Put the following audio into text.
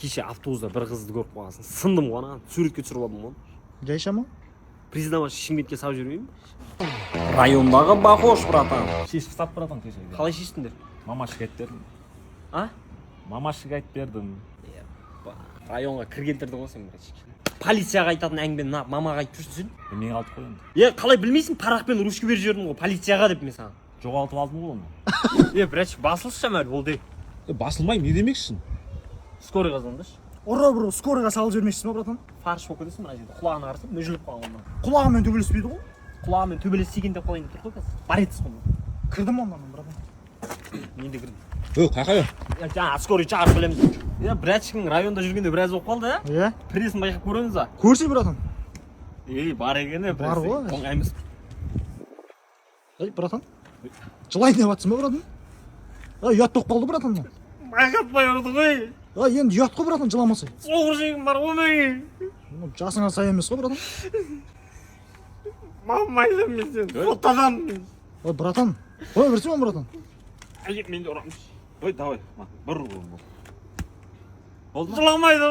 Кеше автобуста бір қызды көріп қалғансын. Сындым ғой ана. Суретке түсіріп алдым ғой. Жайшама? Признаваш Шымкентке салып жібермеймін. Райондағы бақош, братан. Шешіп сап братан кеше. Қалай шештіңдер? Мамашыға айтып бердім. А? Мамашыға айтып бердім. Районға кіргендірді ғой сен, братчик. Полицияға айтатын әңгімені мамаға айтып жүрсің сен? Мен қалдық қой енді. Қалай білмейсің, парақпен ручка беріп жібердім ғой полицияға деп мен саған. Жоғалтып алдым ғой оны. Братчик, басылшы әлі ол деп. Басылмай не демексің? Скорыйға звондаш. Бро, скорыйға салып жібермекшісің ба, братан? Фарш болып кетесің мына жерде. Құлағына қарасың, мүжіліп қалған онdan. Құлағымен төбелеспейді ғой. Құлағымен төбелессеген деп қалайын деп тұр ғой қазір. Бар етсіз ғой. Кірдім ондан, братан. Мен де кірдім. Қайқай. Жаңа скорый чағырып білеміз. Братчиктің районда жүргенде біраз болып қалды, Иә? Пресін байқап көреміз ба? Көрсей, братан. Бар екен, Бар ғой. оңаймыз. Братан. Жылайын деп жатсың ба, братан? Ұят болып қалды, братан. Байқатпай ұрды ғой. Енді ұят қой, братан, жыламасай. Соғыр жегім бар ғой мен. Жасыңа сай емес қой, братан. Мамайдым мен сен. Фотодан. Братан. Қой берсем, братан. Мен де ұрамыз. Ой, давай. Бір Жыламайды,